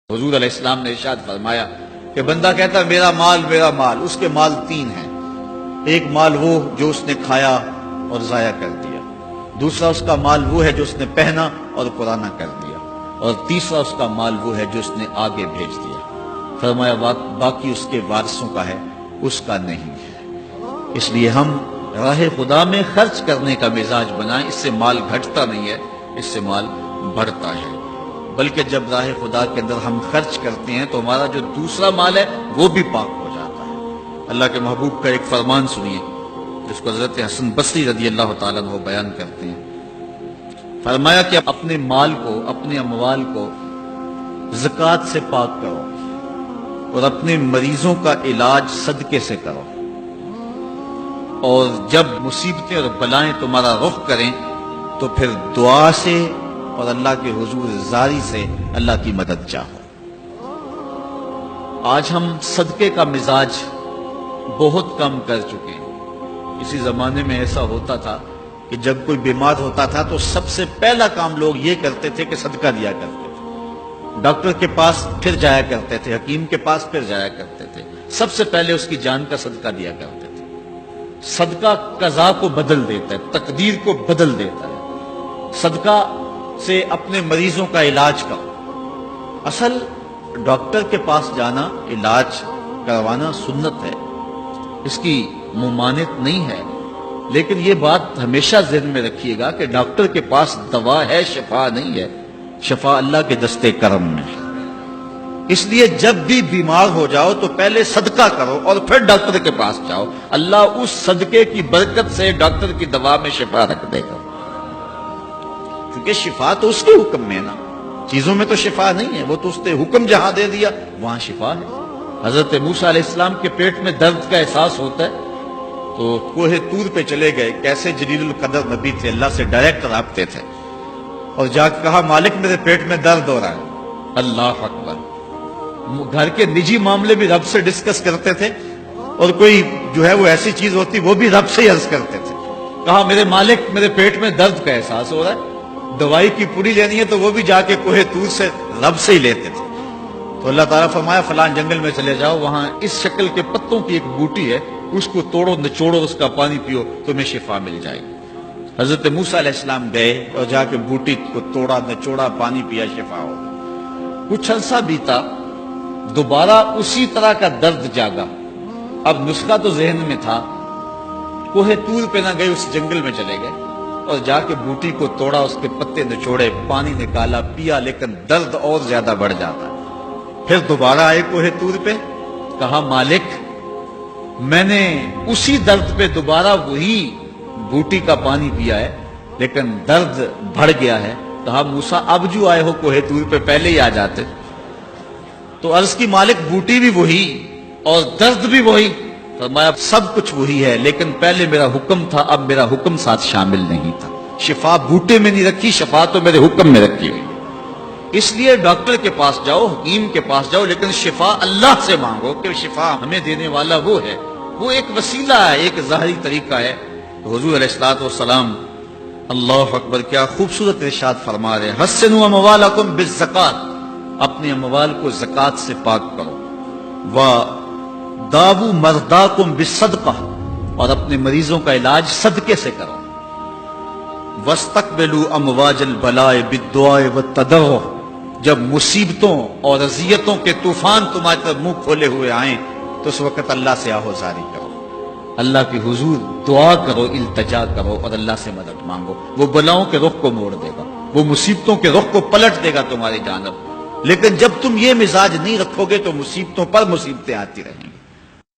حضور علیہ السلام نے ارشاد فرمایا کہ بندہ کہتا ہے میرا مال، اس کے مال تین ہیں۔ ایک مال وہ جو اس نے کھایا اور ضائع کر دیا، دوسرا اس کا مال وہ ہے جو اس نے پہنا اور پرانا کر دیا، اور تیسرا اس کا مال وہ ہے جو اس نے آگے بھیج دیا۔ فرمایا باقی اس کے وارثوں کا ہے، اس کا نہیں ہے۔ اس لیے ہم راہ خدا میں خرچ کرنے کا مزاج بنائیں، اس سے مال گھٹتا نہیں ہے، اس سے مال بڑھتا ہے۔ بلکہ جب راہ خدا کے اندر ہم خرچ کرتے ہیں تو ہمارا جو دوسرا مال ہے وہ بھی پاک ہو جاتا ہے۔ اللہ کے محبوب کا ایک فرمان سنیے جس کو حضرت حسن بصری رضی اللہ تعالیٰ عنہ بیان کرتے ہیں۔ فرمایا کہ اپنے مال کو، اپنے اموال کو زکوٰۃ سے پاک کرو اور اپنے مریضوں کا علاج صدقے سے کرو، اور جب مصیبتیں اور بلائیں تمہارا رخ کریں تو پھر دعا سے اور اللہ کے حضور زاری سے اللہ کی مدد چاہو۔ آج ہم صدقے کا مزاج بہت کم کر چکے ہیں۔ اسی زمانے میں ایسا ہوتا تھا کہ جب کوئی بیمار ہوتا تھا تو سب سے پہلا کام لوگ یہ کرتے تھے کہ صدقہ دیا کرتے تھے۔ ڈاکٹر کے پاس پھر جایا کرتے تھے، حکیم کے پاس پھر جایا کرتے تھے، سب سے پہلے اس کی جان کا صدقہ دیا کرتے تھے۔ صدقہ قضا کو بدل دیتا ہے، تقدیر کو بدل دیتا ہے۔ صدقہ سے اپنے مریضوں کا علاج کرو۔ اصل ڈاکٹر کے پاس جانا، علاج کروانا سنت ہے، اس کی ممانعت نہیں ہے، لیکن یہ بات ہمیشہ ذہن میں رکھیے گا کہ ڈاکٹر کے پاس دوا ہے، شفا نہیں ہے۔ شفا اللہ کے دستے کرم میں ہے۔ اس لیے جب بھی بیمار ہو جاؤ تو پہلے صدقہ کرو اور پھر ڈاکٹر کے پاس جاؤ، اللہ اس صدقے کی برکت سے ڈاکٹر کی دوا میں شفا رکھ دے گا، کیونکہ شفا تو اس کے حکم میں ہے نا، چیزوں میں تو شفا نہیں ہے، وہ تو اس نے حکم جہاں دے دیا وہاں شفا ہے۔ حضرت موسیٰ علیہ السلام کے پیٹ میں درد کا احساس ہوتا ہے تو کوہ طور پہ چلے گئے، کیسے جلیل القدر نبی تھے، اللہ سے ڈائریکٹ رابطے تھے، اور جا کے کہا مالک میرے پیٹ میں درد ہو رہا ہے۔ اللہ اکبر۔ گھر کے نجی معاملے بھی رب سے ڈسکس کرتے تھے، اور کوئی جو ہے وہ ایسی چیز ہوتی وہ بھی رب سے ہی عرض کرتے تھے۔ کہا میرے مالک میرے پیٹ میں درد کا احساس ہو رہا ہے، دوائی کی پوری لینی ہے تو وہ بھی جا کے کوہ طور سے رب سے ہی لیتے تھے۔ تو اللہ تعالیٰ فرمایا فلان جنگل میں چلے جاؤ، وہاں اس شکل کے پتوں کی ایک بوٹی ہے، اس کو توڑو نچوڑو، اس کا پانی پیو، تمہیں شفا مل جائے گی۔ حضرت موسیٰ علیہ السلام گئے اور جا کے بوٹی کو توڑا نچوڑا، پانی پیا، شفا ہو۔ کچھ عرصہ بیتا، دوبارہ اسی طرح کا درد جاگا۔ اب نسخہ تو ذہن میں تھا، کوہ طور پہ نہ گئے، اس جنگل میں چلے گئے اور جا کے بوٹی کو توڑا، اس کے پتے نچوڑے، پانی نکالا، پیا، لیکن درد اور زیادہ بڑھ جاتا۔ پھر دوبارہ آئے کوہ طور پہ، کہا مالک میں نے اسی درد پہ دوبارہ وہی بوٹی کا پانی پیا ہے لیکن درد بڑھ گیا ہے۔ کہا موسیٰ اب جو آئے ہو کوہ طور پہ پہلے ہی آ جاتے۔ تو عرض کی مالک بوٹی بھی وہی اور درد بھی وہی۔ فرمایا سب کچھ وہی ہے، لیکن پہلے میرا حکم تھا، اب میرا حکم ساتھ شامل نہیں تھا۔ شفا بوٹے میں نہیں رکھی، شفا تو میرے حکم میں رکھی ہوئی۔ اس لیے ڈاکٹر کے پاس جاؤ، حکیم کے پاس جاؤ، لیکن شفا اللہ سے مانگو، کہ شفا ہمیں دینے والا وہ ہے۔ وہ ایک وسیلہ ہے، ایک ظاہری طریقہ ہے۔ حضور علیہ الصلوۃ والسلام، اللہ اکبر، کیا خوبصورت ارشاد فرما رہے ہیں، حسنوا اموالکم بالزکوٰۃ، اپنے اموال کو زکوٰۃ سے پاک کرو، وَدَاوُوا مَرْضَاکُمْ بِالصَّدْقَۃِ، اور اپنے مریضوں کا علاج صدقے سے کرو، وَاسْتَقْبِلُوا أَمْوَاجَ الْبَلَاءِ بِالدُّعَاءِ وَالتَّضَرُّعِ، جب مصیبتوں اور اذیتوں کے طوفان تمہاری طرف منہ کھولے ہوئے آئیں تو اس وقت اللہ سے آہوزاری کرو، اللہ کے حضور دعا کرو، التجا کرو اور اللہ سے مدد مانگو۔ وہ بلاؤں کے رخ کو موڑ دے گا، وہ مصیبتوں کے رخ کو پلٹ دے گا تمہاری جانب۔ لیکن جب تم یہ مزاج نہیں رکھو گے تو مصیبتوں پر مصیبتیں آتی رہیں۔